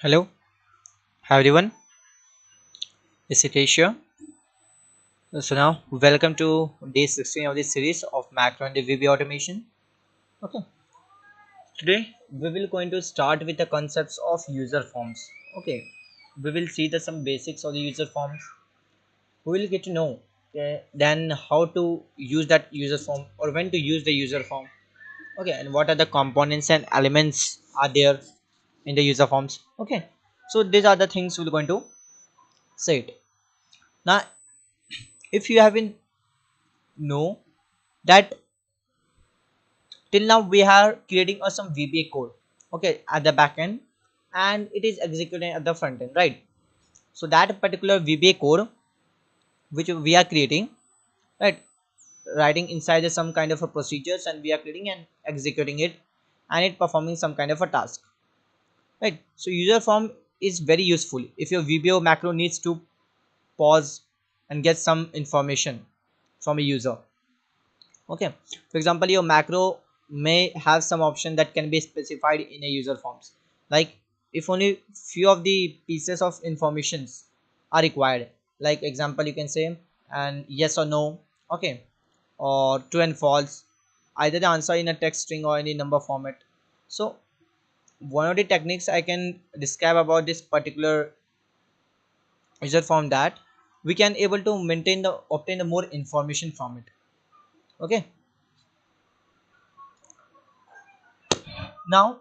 Hello, hi everyone. This is Asia. So now, welcome to day 16 of this series of macro and the VBA automation. Okay, today we will going to start with the concepts of user forms. Okay, we will see the some basics of the user forms. We will get to know then how to use that user form or when to use the user form. Okay, and what are the components and elements are there in the user forms. Okay, so these are the things we're going to say it. Now, if you haven't know that till now we are creating some VBA code, okay, at the back end, and it is executing at the front end, right? So that particular VBA code which we are creating, right, writing inside some kind of a procedures, and we are creating and executing it, and it performing some kind of a task, right? So user form is very useful if your VBA macro needs to pause and get some information from a user. Okay, for example, your macro may have some option that can be specified in a user forms, like if only few of the pieces of informations are required, like example you can say and yes or no, okay, or true and false, either the answer in a text string or any number format. So one of the techniques I can describe about this particular user form, that we can able to maintain the obtain the more information from it. Okay, now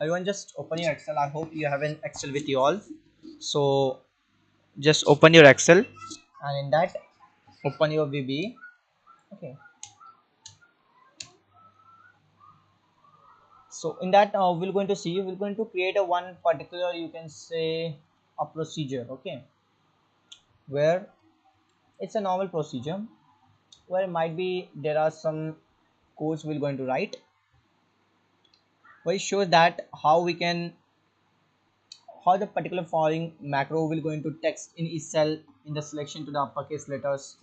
everyone just open your Excel. I hope you have an Excel with you all. So just open your Excel, and in that open your VBA. Okay, so in that we're going to see, we're going to create a one particular, you can say, a procedure. Okay, where it's a normal procedure where might be there are some codes we're going to write, where it shows that how we can, how the particular following macro will going to text in each cell in the selection to the uppercase letters.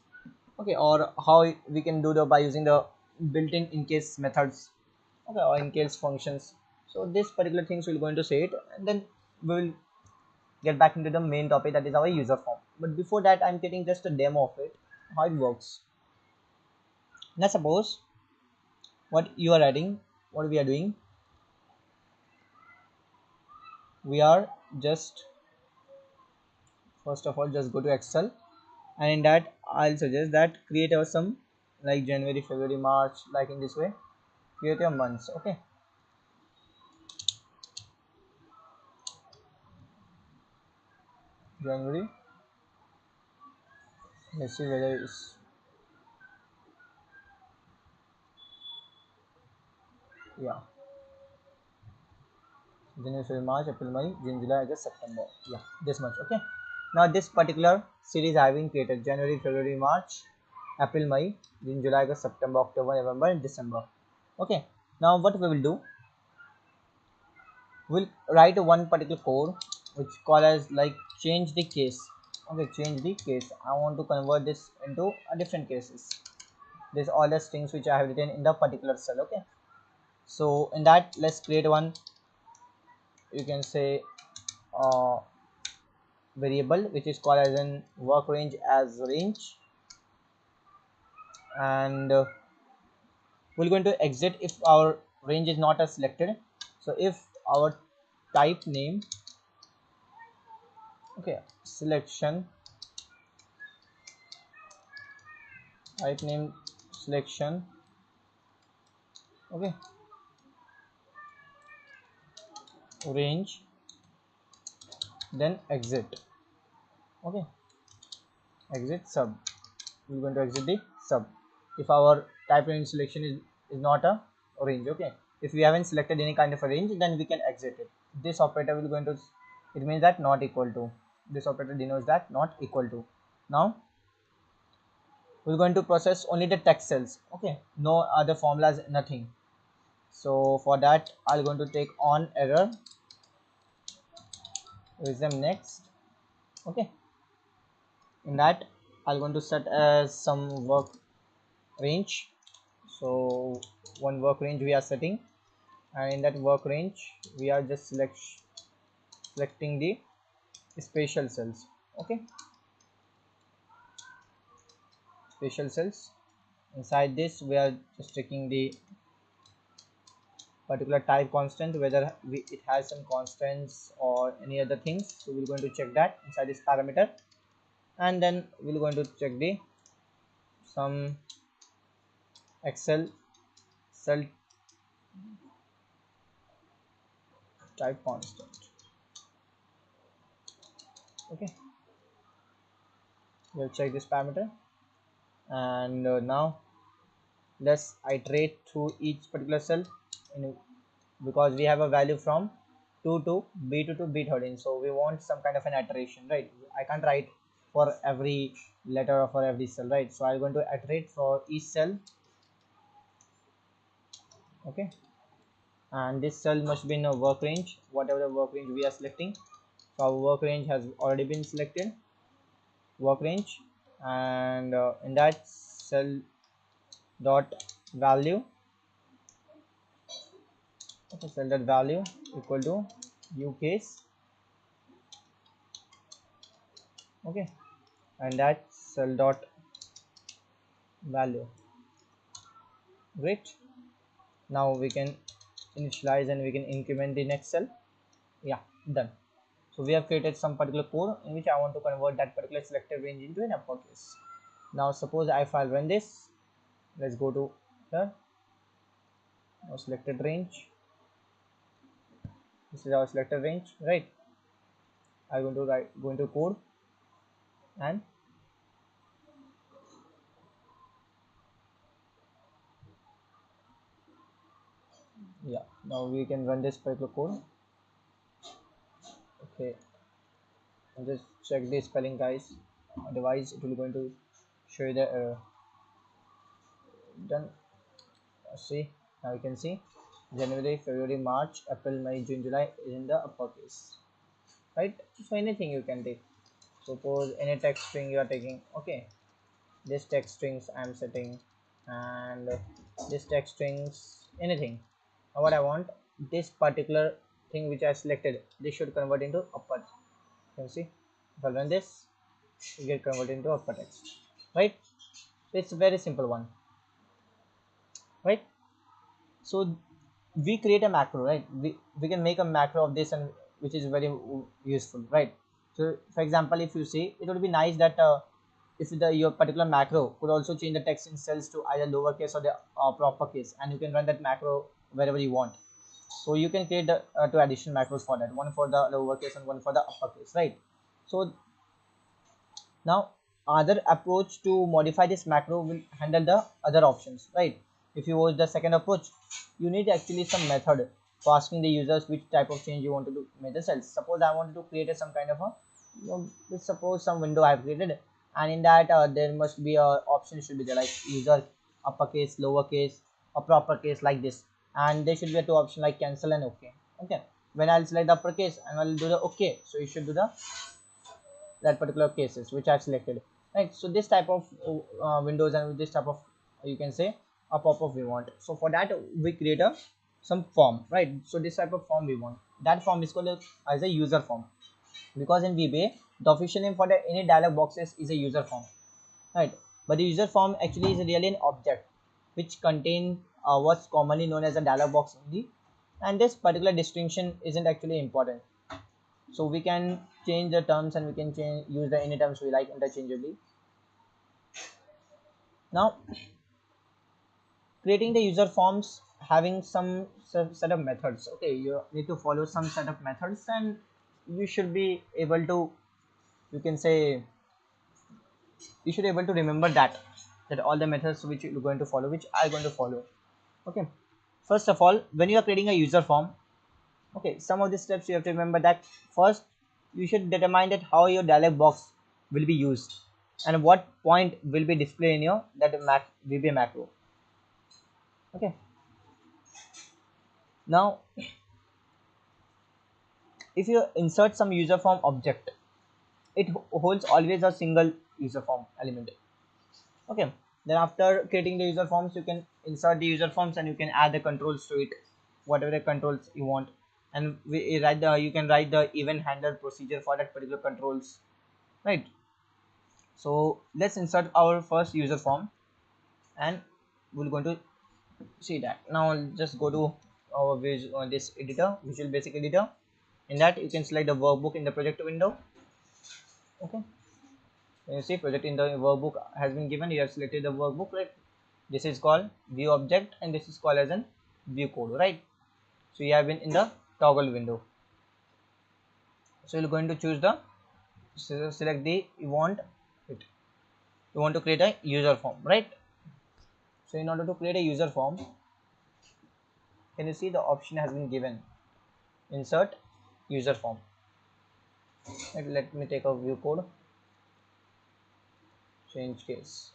Okay, or how we can do the by using the built-in in case methods, okay, or in case functions. So this particular things we're going to say it, and then we will get back into the main topic, that is our user form. But before that, I'm getting just a demo of it, how it works. Now suppose what you are writing, what we are doing, we are just first of all just go to Excel, and in that I'll suggest that create a some, like January, February, March, like in this way, create your months. Okay, January, let's see whether it's, yeah, January, February, March, April, May, June, July, August, September, yeah, this much. Okay, now this particular series I have been created: January, February, March, April, May, June, July, August, September, October, November, and December. Okay, now what we will do, we'll write one particular code which call as like change the case. Okay, change the case, I want to convert this into a different cases. This all the strings which I have written in the particular cell. Okay, so in that let's create one, you can say, uh, variable which is called as an work range as range, and we're going to exit if our range is not as selected. So if our type name, okay, selection, type name selection, okay, range, then exit. Okay, exit sub, we're going to exit the sub if our type range selection is not a range. Okay, if we haven't selected any kind of a range, then we can exit it. This operator will going to, it means that not equal to, this operator denotes that not equal to. Now we're going to process only the text cells. Okay, no other formulas, nothing. So for that I'm going to take on error, resume next. Okay, in that I'm going to set as some work range. So one work range we are setting, and in that work range we are just selecting the spatial cells. Okay, spatial cells. Inside this we are just checking the particular type constant, whether it has some constants or any other things. So we're going to check that inside this parameter, and then we're going to check the some excel cell type constant. Okay, we'll check this parameter, and now let's iterate through each particular cell in, because we have a value from 2 to b2 to b13, so we want some kind of an iteration, right? I can't write for every letter or for every cell, right? So I'm going to iterate for each cell. Okay, and this cell must be in a work range, whatever the work range we are selecting. So our work range has already been selected, work range, and in that cell dot value, okay, cell dot value equal to u case. Okay, and that cell dot value. Great, now we can initialize and we can increment the next cell. Yeah, done. So we have created some particular code in which I want to convert that particular selected range into an uppercase. Now suppose if I run this, let's go to here. Now selected range, this is our selected range, right? I'm going to go into code, and yeah, now we can run this particular code. Okay, and just check the spelling, guys, otherwise it will going to show you the error. Done. See, now you can see January, February, March, April, May, June, July is in the uppercase, right? So anything you can take, suppose any text string you are taking. Okay, this text strings I'm setting, and this text strings, anything. Now what I want, this particular thing which I selected, this should convert into upper. You can see if I run this, it get converted into upper text, right? It's a very simple one, right? So we create a macro, right? We can make a macro of this, and which is very useful, right? So for example, if you see, it would be nice that if your particular macro could also change the text in cells to either lowercase or the proper case, and you can run that macro wherever you want. So you can create the two additional macros for that, one for the lowercase and one for the uppercase, right? So now other approach to modify this macro will handle the other options, right? If you use the second approach, you need actually some method for asking the users which type of change you want to do with the cells. Suppose I wanted to create some kind of a, let's suppose some window I have created, and in that there must be a option should be there like user uppercase, lowercase, or proper case, like this, and there should be a two option like cancel and okay. Okay, when I'll select the uppercase and I'll do the okay, so you should do the that particular cases which I've selected, right? So this type of windows and this type of, you can say, a pop-up we want. So for that we create a some form, right? So this type of form we want, that form is called as a user form, because in VBA the official name for the any dialog boxes is a user form, right? But the user form actually is really an object which contain what's commonly known as a dialog box only, and this particular distinction isn't actually important. So we can change the terms and we can use the any terms we like interchangeably. Now creating the user forms having some set of methods. Okay, you need to follow some set of methods, and you should be able to, you can say, you should be able to remember that all the methods which you're going to follow, which are going to follow. Okay, first of all, when you are creating a user form, okay, some of the steps you have to remember. That first you should determine that how your dialog box will be used and what point will be displayed in your that VBA macro. Okay, now if you insert some user form object, it holds always a single user form element. Okay, then after creating the user forms, you can insert the user forms and you can add the controls to it, whatever the controls you want. and we write the you can write the event handler procedure for that particular controls, right? So let's insert our first user form, and we're going to see that. Now I'll just go to our this editor, Visual Basic editor. In that you can select the workbook in the project window. Okay, you see project in the workbook has been given. You have selected the workbook, right? This is called view object and this is called as an view code, right? So you have been in the toggle window. So you're going to choose the select the you want to create a user form, right? So in order to create a user form, can you see the option has been given, insert user form, right? Let me take a view code, change case.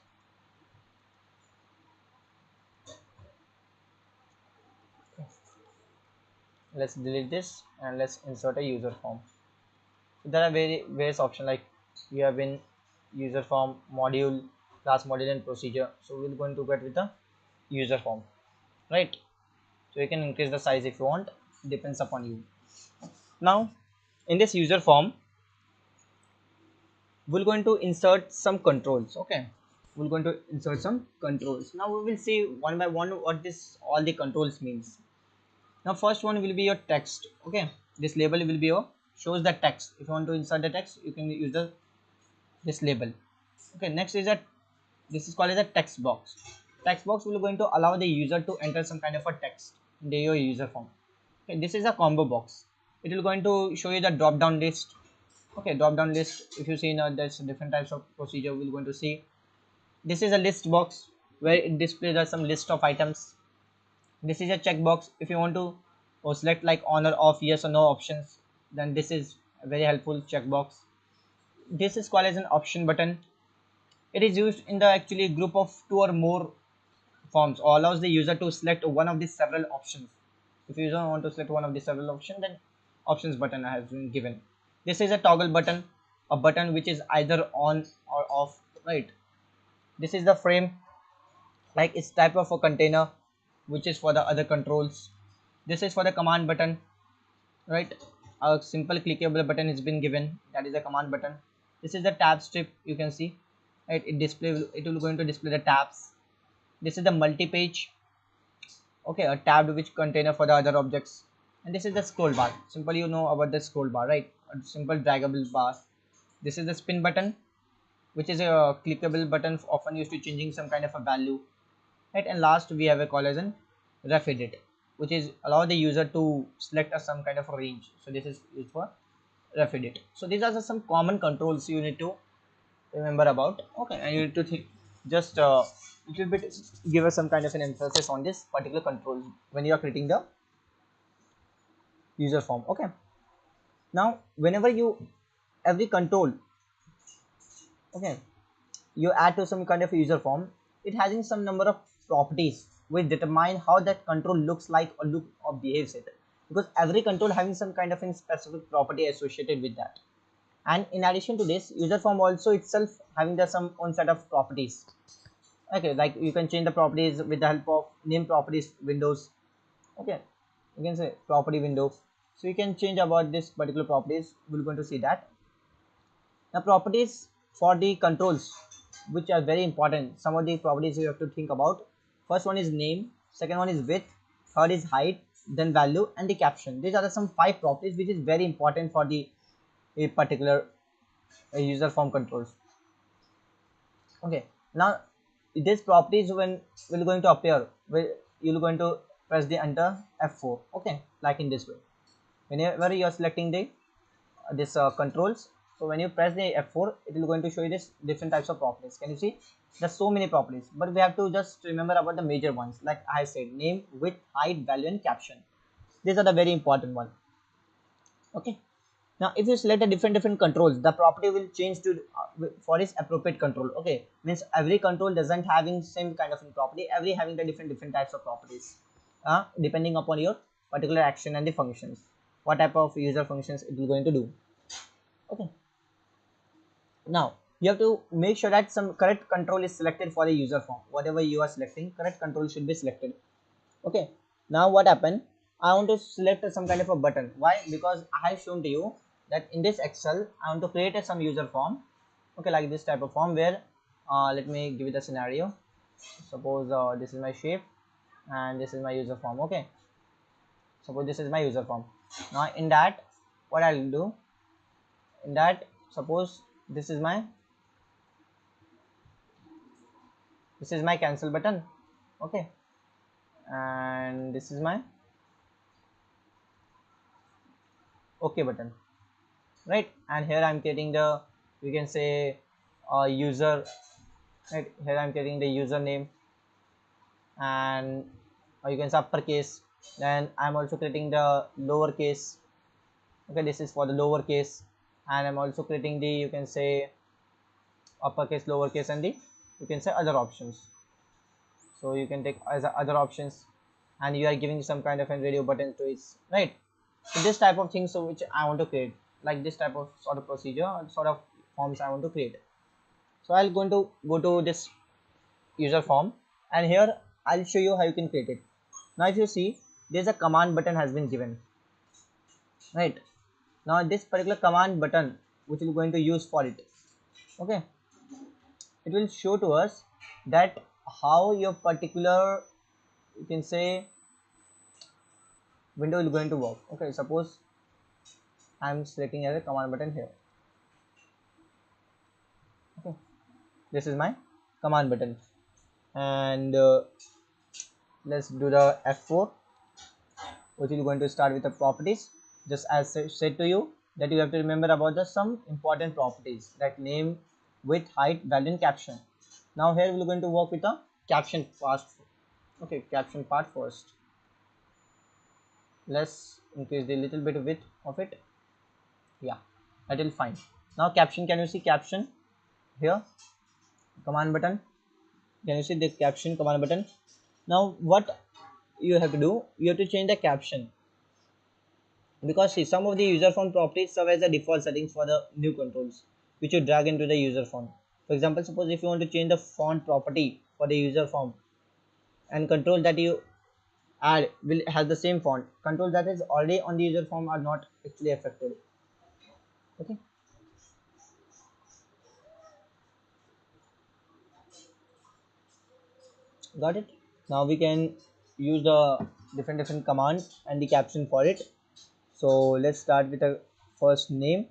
Let's delete this and let's insert a user form. So there are various options, like we have been user form, module, class module and procedure. So we're going to get with the user form, right? So you can increase the size if you want, depends upon you. Now in this user form we're going to insert some controls. Okay, we're going to insert some controls. Now we will see one by one what this all the controls means. Now first one will be your text. Okay, this label will be your shows the text. If you want to insert the text, you can use the this label. Okay, next is that this is called as a text box. Text box will going to allow the user to enter some kind of a text in the your user form. Okay, this is a combo box. It will going to show you the drop down list. Okay, drop down list. If you see now there's different types of procedure we're going to see. This is a list box where it displays some list of items. This is a checkbox. If you want to or select like on or off, yes or no options, then this is a very helpful checkbox. This is called as an option button. It is used in the actually group of two or more forms or allows the user to select one of the several options. If you don't want to select one of the several options, then options button has been given. This is a toggle button, a button which is either on or off, right? This is the frame, like it's type of a container which is for the other controls. This is for the command button, right? A simple clickable button has been given, that is a command button. This is the tab strip, you can see, right? It will going to display the tabs. This is the multi-page, okay, a tabbed which container for the other objects. And this is the scroll bar. Simple, you know about the scroll bar, right? A simple draggable bar. This is the spin button, which is a clickable button often used to changing some kind of a value, right? And last we have a call as an ref edit, which is allow the user to select some kind of a range. So this is used for ref edit. So these are some common controls you need to remember about. Okay, and you need to think just little bit, give us some kind of an emphasis on this particular control when you are creating the user form. Okay, now whenever you every control, okay, you add to some kind of user form, it having some number of properties which determine how that control looks like or look or behaves it, because every control having some kind of a specific property associated with that. And in addition to this, user form also itself having the some own set of properties. Okay, like you can change the properties with the help of name properties windows. Okay, you can say property window, so you can change about this particular properties. We're going to see that. Now properties for the controls which are very important, some of the properties you have to think about. First one is name, second one is width, third is height, then value and the caption. These are the some 5 properties which is very important for the a particular user form controls. Okay, now these properties when will going to appear, you're going to press the enter F4. Okay, like in this way, whenever you are selecting the this controls, so when you press the F4, it will going to show you this different types of properties. Can you see there's so many properties, but we have to just remember about the major ones, like I said, name, width, height, value and caption. These are the very important one. Okay, now if you select a different controls, the property will change to for its appropriate control. Okay, means every control doesn't having same kind of property, every having the different types of properties, depending upon your particular action and the functions, what type of user functions it will going to do. Okay, now you have to make sure that some correct control is selected for the user form. Whatever you are selecting, correct control should be selected. Okay, now what happened, I want to select some kind of a button. Why? Because I have shown to you that in this Excel I want to create some user form, okay, like this type of form where let me give it a scenario. Suppose this is my shape and this is my user form. Okay, suppose this is my user form. Now in that, what I'll do, in that, suppose this is my cancel button. Okay, and this is my OK button, right? And here I'm getting the, we can say, user, right? Here I'm getting the username, and or you can say uppercase. Then I'm also creating the lowercase. Okay, this is for the lowercase, and I'm also creating the, you can say, uppercase, lowercase, and the, you can say, other options. So you can take as other options, and you are giving some kind of a radio button to it, right? So this type of things, so which I want to create, like this type of sort of procedure, sort of forms I want to create. So I'll going to go to this user form, and here I'll show you how you can create it. Now if you see, there's a command button has been given, right? Now this particular command button which we're going to use for it, okay, it will show to us that how your particular, you can say, window is going to work. Okay, suppose I'm selecting as a command button here. Okay, this is my command button, and let's do the F4, which is going to start with the properties. Just as said to you that you have to remember about the some important properties, like name, width, height, value, and caption. Now here we're going to work with the caption part. Okay, caption part first. Let's increase the little bit of width of it. Yeah, that will fine. Now caption, can you see caption here? Command button. Can you see the caption command button? Now what you have to do, you have to change the caption, because see, some of the user form properties serve as the default settings for the new controls which you drag into the user form. For example, suppose if you want to change the font property for the user form, and control that you add will have the same font, control that is already on the user form are not actually affected. Okay, got it. Now we can use the different commands and the caption for it. So let's start with the first name,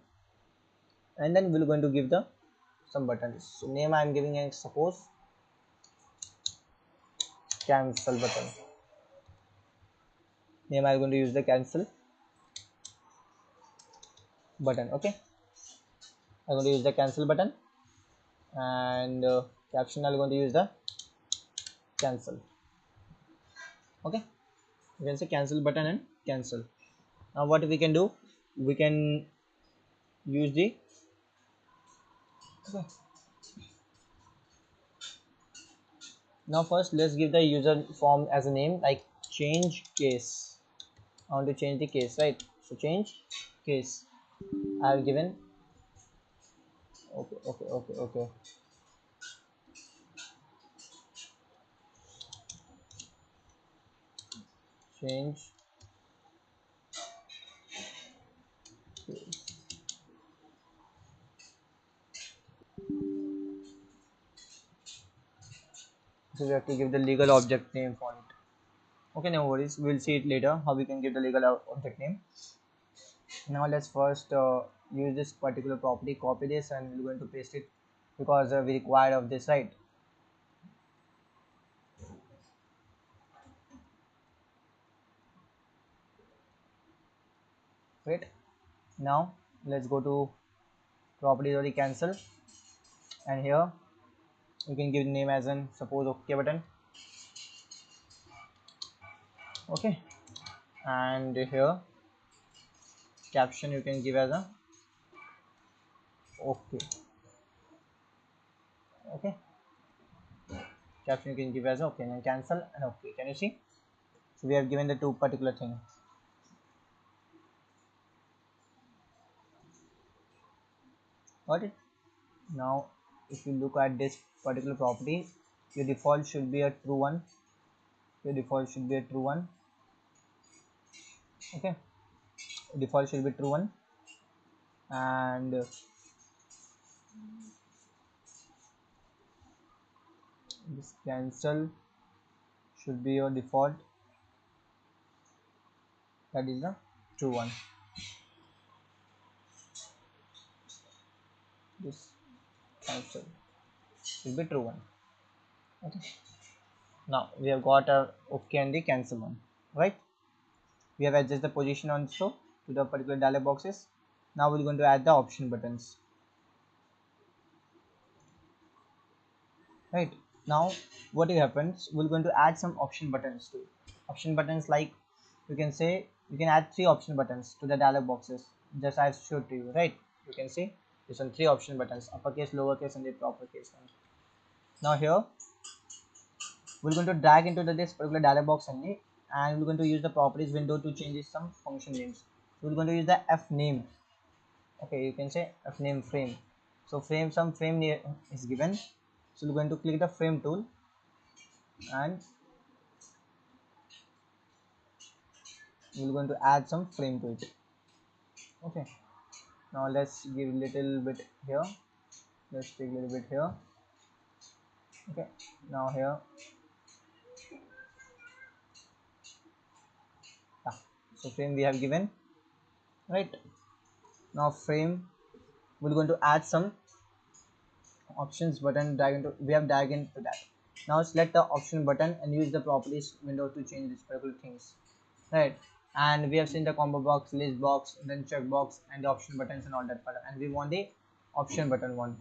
and then we're going to give the some buttons. So name I'm giving a, suppose, cancel button. Name I'm going to use the cancel button. Okay, I'm going to use the cancel button, and caption I'm going to use the cancel. Okay, you can say cancel button and cancel. Now what we can do, we can use the, okay. Now first let's give the user form as a name, like change case. I want to change the case, right? So change case I have given. Okay. Change case. So we have to give the legal object name for it. Okay, no worries, we'll see it later how we can give the legal object name. Now let's first use this particular property, copy this, and we're going to paste it, because we require of this, right? Great. Now let's go to properties of the cancel, and here you can give the name as an, suppose, OK button. Okay, and here caption you can give as a OK. Okay, caption you can give as OK, and cancel and OK. Can you see? So we have given the two particular things. Got it? Now if you look at this particular property, your default should be a true one. Your default should be a true one. Okay, default should be true one, and this cancel should be your default, that is the true one. This cancel should be true one. Okay, now we have got our okay and the cancel one, right? We have adjusted the position also to the particular dialog boxes. Now we're going to add the option buttons, right? Now what happens, we're going to add some option buttons to it. Option buttons, like you can say you can add 3 option buttons to the dialog boxes, just I showed to you, right? You can see there's some 3 option buttons, uppercase, lowercase, and the proper case one. Now here we're going to drag into this particular dialog box only, and we're going to use the properties window to change some function names. So we're going to use the f name. Okay, you can say f name frame. So some frame is given, so we're going to click the frame tool, and we're going to add some frame to it. Okay, now let's give a little bit here, let's take a little bit here. Okay, now here, yeah, so frame we have given, right? Now frame, we're going to add some options button, drag into, we have drag into that. Now select the option button and use the properties window to change these particular things, right? And we have seen the combo box, list box, then check box, and the option buttons and all that part, and we want the option button one.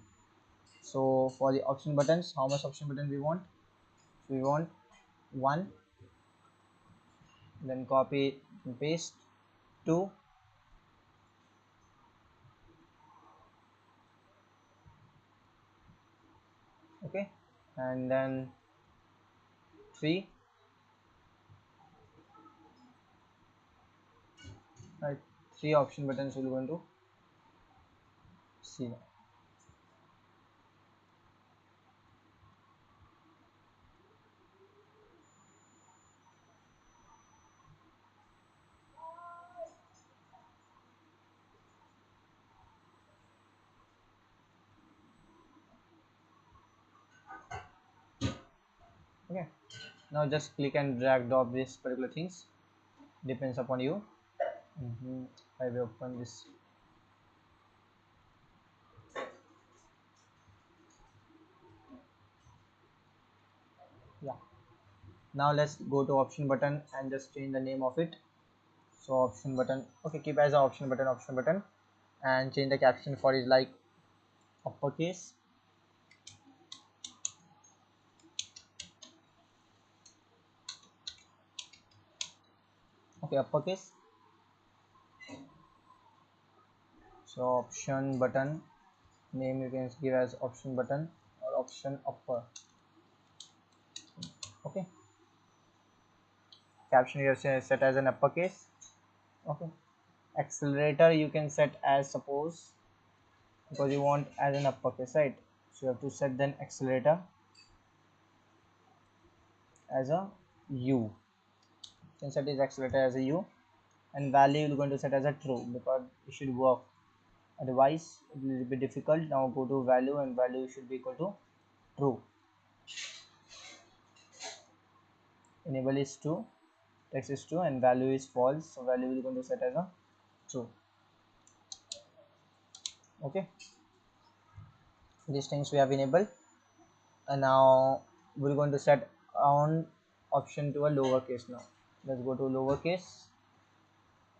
So for the option buttons, how much option button we want? We want 1, then copy and paste 2, okay, and then 3, right? 3 option buttons we're going to see now. Okay, now just click and drag drop these particular things, depends upon you. I will open this. Yeah, now let's go to option button and just change the name of it. So option button, okay, keep as a option button, and change the caption for is like uppercase. Okay, uppercase. So option button name you can give as option button or option upper. Okay, caption you have set as an uppercase. Okay, accelerator you can set as, suppose, because you want as an uppercase, right? So you have to set then accelerator as a u. You can set this accelerator as a u, and value you're going to set as a true, because it should work, otherwise it will be difficult. Now go to value, and value should be equal to true. Enable is true, text is true, and value is false, so value is going to set as a true. Okay, these things we have enabled, and now we're going to set on option to a lowercase. Now let's go to lowercase.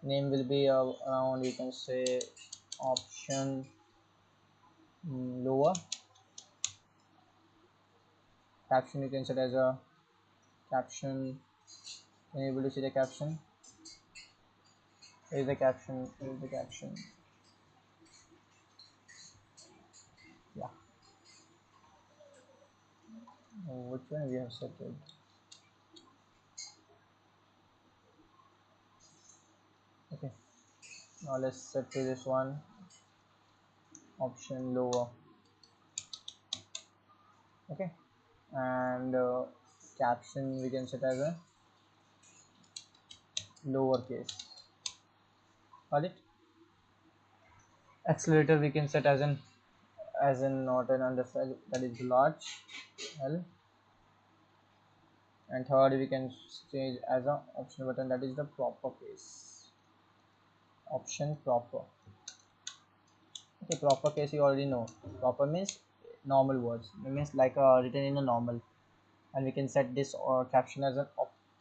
Name will be around, you can say, option lower. Caption you can set as a caption. Able to see the caption. Here is the caption. Here is the caption. Yeah. Which one we have set it? Okay. Now let's set to this one. Option lower. Okay. And caption we can set as a lowercase. Got it? Accelerator we can set as in not an underside, that is large L, and third we can change as a optional button, that is the proper case. Option proper. Okay, proper case you already know. Proper means normal words. It means like written in a normal, and we can set this or caption as a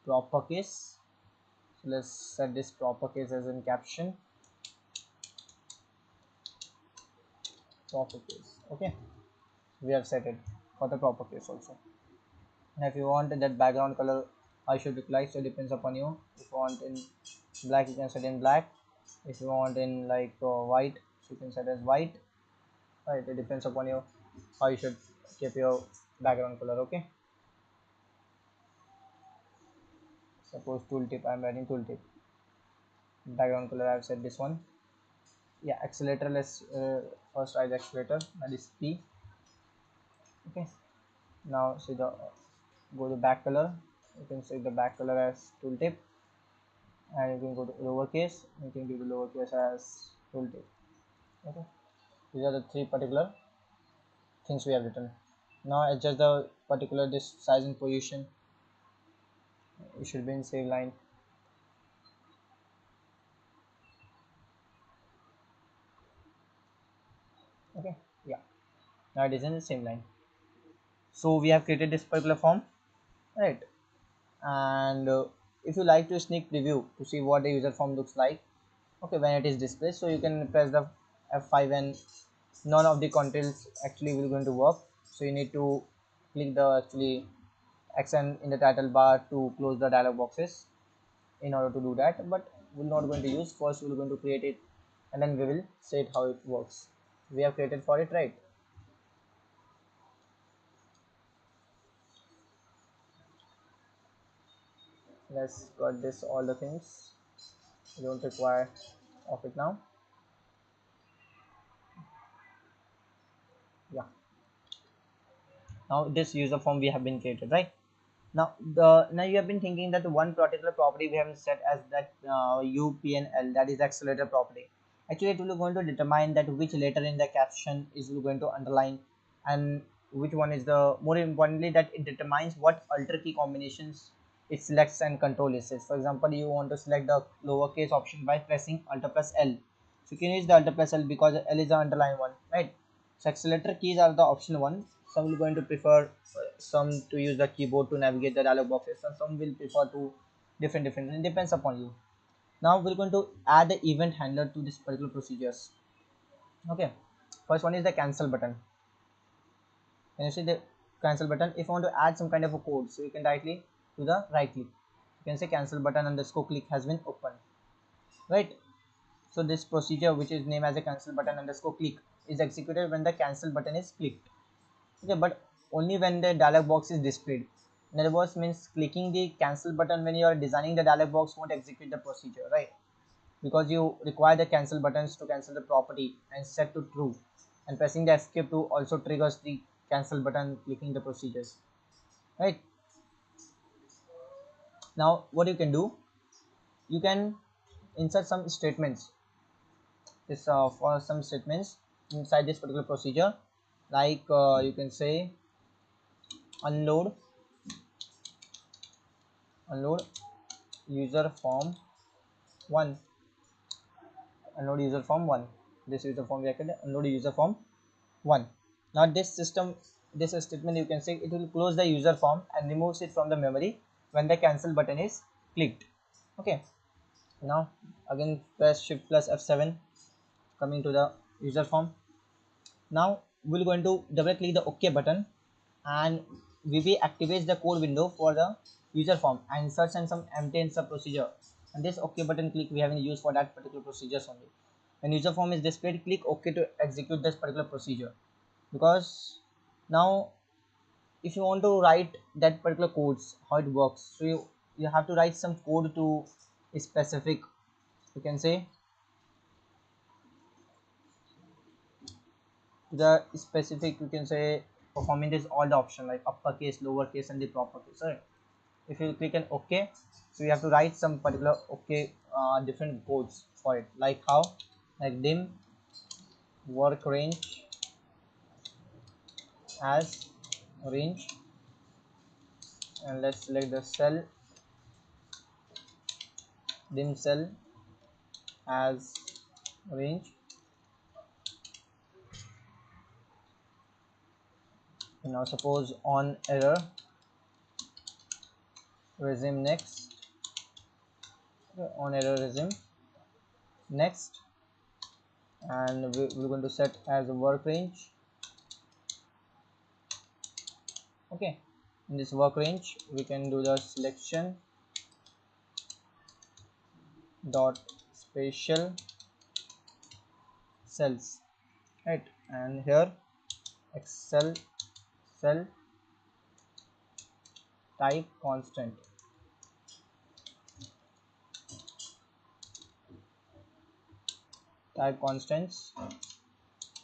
proper case. So let's set this proper case as in caption. Proper case. Okay, we have set it for the proper case also. And if you want that background color I should look like, so it depends upon you. If you want in black, you can set in black. If you want in like white, so you can set as white. Right, it depends upon you how you should keep your background color. Okay, suppose tooltip, I'm writing tooltip. Background color I've set this one. Yeah, accelerator, let's first write the accelerator, that is P. Okay, now see the go to back color, you can set the back color as tooltip, and you can go to lowercase, you can give the lowercase as tooltip. Okay, these are the three particular things we have written. Now adjust the particular this size and position. It should be in same line. Okay, yeah, now it is in the same line. So we have created this particular form, right? And if you like to sneak preview to see what the user form looks like, okay, when it is displayed, so you can press the F5 and none of the controls actually will going to work. So you need to click the actually action in the title bar to close the dialog boxes in order to do that, but we're not going to use. First we're going to create it and then we will say it how it works. We have created for it, right? Let's got this all the things we don't require of it now. Yeah, now this user form we have been created, right? Now you have been thinking that one particular property we have set as that UPNL, that is accelerator property. Actually, it will going to determine that which letter in the caption is going to underline, and which one is the more importantly that it determines what alter key combinations it selects and control it says. For example, you want to select the lowercase option by pressing Alt plus L. So you can use the Alt plus L because L is the underline one, right? So accelerator keys are the optional one. Some will going to prefer some to use the keyboard to navigate the dialog boxes, and some will prefer to different. It depends upon you. Now we're going to add the event handler to this particular procedures. Okay, first one is the cancel button. Can you see the cancel button? If you want to add some kind of a code, so you can directly do the right click. You can say cancel button underscore click has been opened, right? So this procedure, which is named as a cancel button underscore click, is executed when the cancel button is clicked. Okay, but only when the dialog box is displayed. In other words, means clicking the cancel button when you are designing the dialog box won't execute the procedure, right? Because you require the cancel buttons to cancel the property and set to true, and pressing the escape to also triggers the cancel button clicking the procedures, right? Now what you can do, you can insert some statements, this for some statements inside this particular procedure, like you can say unload unload user form 1, unload user form 1. This user form we are created, unload user form 1. Now this statement, you can say it will close the user form and removes it from the memory when the cancel button is clicked. Okay, now again press shift plus F7, coming to the user form. Now we're going to double click the OK button, and VB activates the code window for the user form and inserts and some empty insert procedure. And this OK button click we have used for that particular procedures only. When user form is displayed, click OK to execute this particular procedure. Because now if you want to write that particular codes, how it works, so you have to write some code to a specific, you can say the specific, you can say performing this all the option like uppercase, lowercase and the proper case, right? If you click on OK, so you have to write some particular OK different codes for it, like how, like dim work range as range, and let's select the cell dim cell as range. Now suppose on error resume next, on error resume next, and we're going to set as a work range. Okay, in this work range we can do the selection dot spatial cells, right, and here excel cell type constant, type constants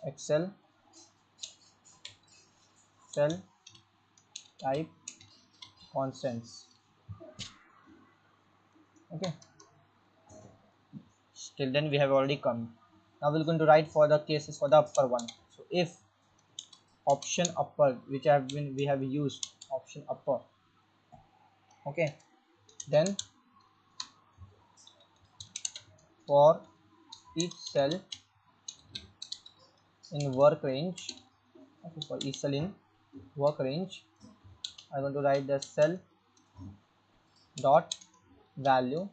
excel cell type constants. Okay, till then we have already come. Now we're going to write for the cases for the upper one. So if option upper, which have been we have used option upper, okay, then for each cell in work range, okay, for each cell in work range I'm going to write the cell dot value,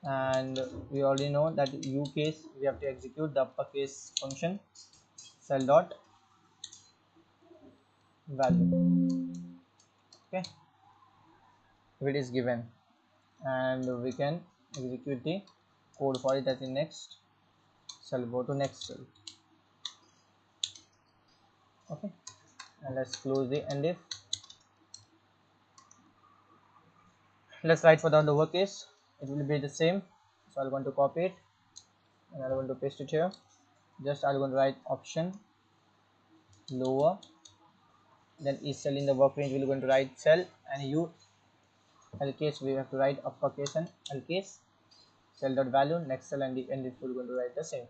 and we already know that u case we have to execute the uppercase function cell dot value. Okay, if it is given, and we can execute the code for it. That is next cell, go to next cell. Okay, and let's close the end if. Let's write for the lower case, it will be the same. So I'm going to copy it and I'm going to paste it here. Just I'm going to write option lower, then each cell in the work range we're going to write cell, and u L case we have to write uppercase and L case cell dot value next cell, and the end if we're going to write the same.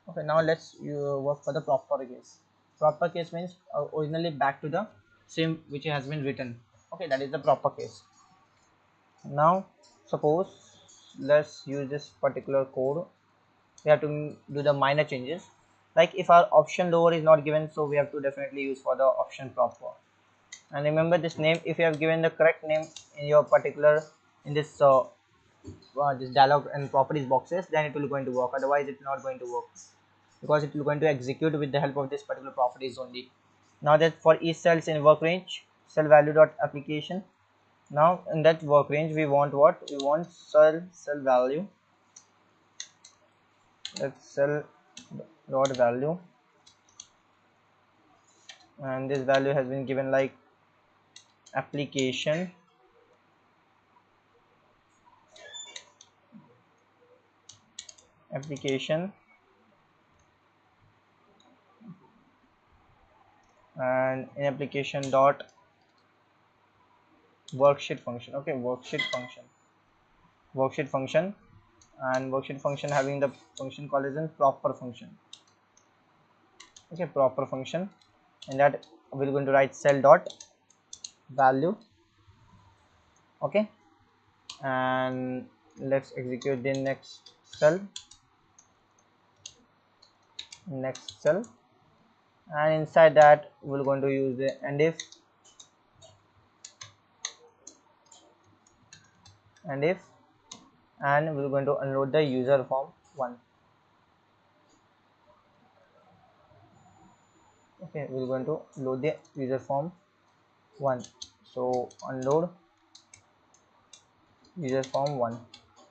Okay, now let's work for the proper case. Proper case means originally back to the same which has been written. Okay, that is the proper case. Now suppose let's use this particular code. We have to do the minor changes, like if our option lower is not given, so we have to definitely use for the option proper. And remember this name, if you have given the correct name in your particular in this this dialog and properties boxes, then it will going to work. Otherwise it not going to work, because it will going to execute with the help of this particular properties only. Now that for each cells in work range cell value dot application, now in that work range we want what, we want cell value, that's cell dot value, and this value has been given like application and in application dot worksheet function. Okay, worksheet function, and worksheet function having the function called as in proper function. Okay, proper function, and that we're going to write cell dot value. Okay, and let's execute the next cell, and inside that we're going to use the end if, and we're going to unload the user form 1. Okay, we're going to load the user form 1. So unload user form 1.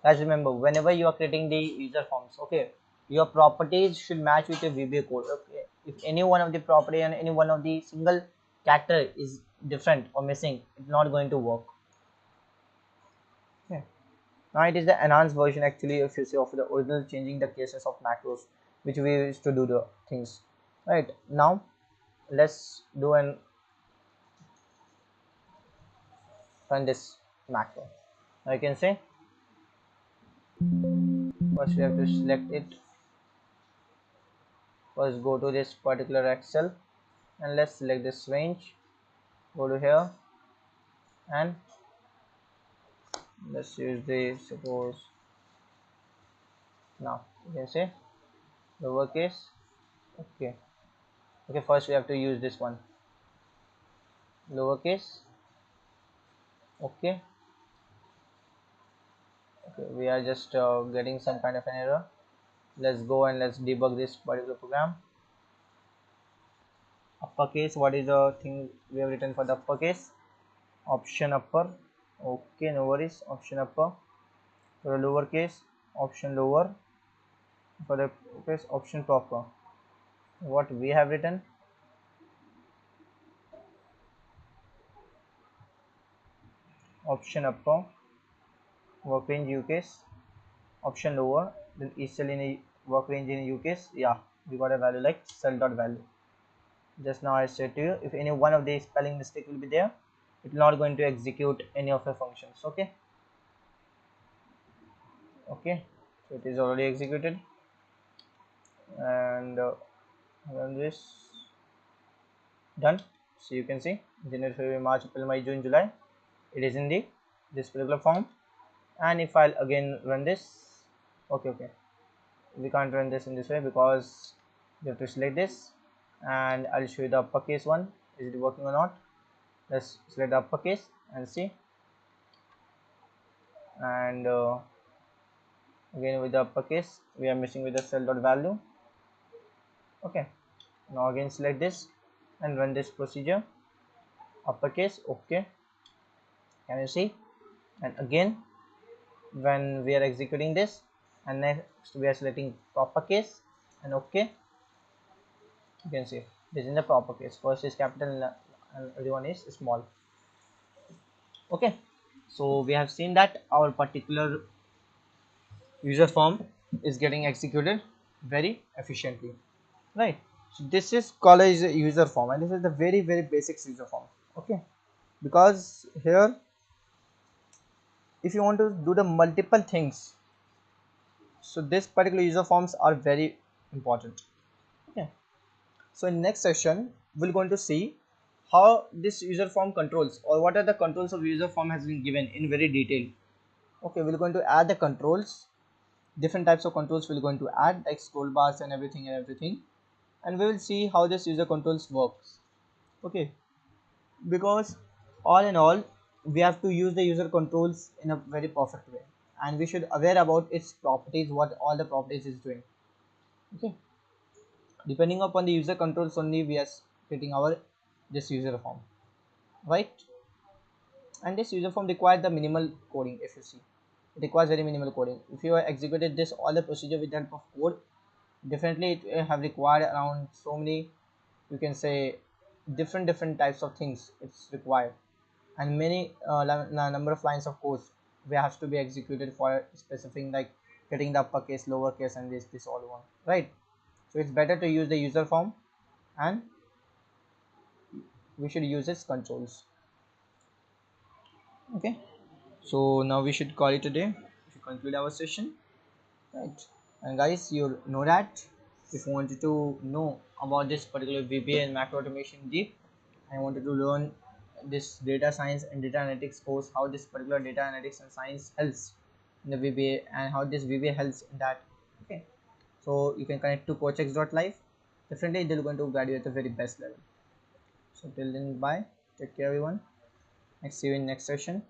Guys, remember whenever you are creating the user forms, okay, your properties should match with your VBA code. Okay, if any one of the property and any one of the single character is different or missing, it's not going to work. Okay, now it is the enhanced version actually, if you see, of the original, changing the cases of macros which we used to do the things. Right, now let's do and run this macro. I can say first we have to select it. First go to this particular Excel and let's select this range. Go to here and let's use the suppose now you can say lowercase. Okay, okay, first we have to use this one lowercase. Okay, okay, we are just getting some kind of an error. Let's go and let's debug this particular program. Uppercase, what is the thing we have written for the uppercase? Option upper. Okay, no worries. Option upper. For the lowercase, option lower. For the case, option proper. What we have written? Option upper, work range U case. Option lower, then is cell in a work range in a U case. Yeah, we got a value like cell dot value. Just now I said to you, if any one of the spelling mistake will be there, it will not going to execute any of the functions. Okay, okay, so it is already executed. And run this. Done. So you can see January, February, March, April, May, June, July, it is in the this particular form. And if I'll again run this, okay, we can't run this in this way because we have to select this, and I'll show you the uppercase one. Is it working or not? Let's select the uppercase and see. And again with the uppercase we are missing with the cell dot value. Okay, now again select this and run this procedure. Uppercase. Okay, can you see? And again when we are executing this, and next we are selecting proper case, and okay, you can see this is the proper case. First is capital and everyone is small. Okay, so we have seen that our particular user form is getting executed very efficiently, right? So this is called as a user form, and this is the very basic user form. Okay, because here if you want to do the multiple things, so this particular user forms are very important. Okay, so in next session we're going to see how this user form controls, or what are the controls of user form has been given in very detail. Okay, we're going to add the controls, different types of controls we're going to add like scroll bars and everything, and we will see how this user controls works. Okay, because all in all we have to use the user controls in a very perfect way, and we should aware about its properties, what all the properties is doing. Okay, depending upon the user controls only we are getting our this user form, right? And this user form requires the minimal coding. If you see, it requires very minimal coding. If you have executed this all the procedure with the help of code, definitely it will have required around so many, you can say, different types of things it's required, and many number of lines of code we have to be executed for specifying like getting the uppercase, lowercase, and this all one, right? So it's better to use the user form, and we should use its controls. Okay, so now we should call it a day to conclude our session, right? And guys, you know that if you wanted to know about this particular VBA and macro automation deep, I wanted to learn this data science and data analytics course, how this particular data analytics and science helps in the VBA, and how this VBA helps in that. Okay, so you can connect to Coachx.Live. Definitely they're going to guide you at the very best level. So till then, bye, take care everyone, next see you in next session.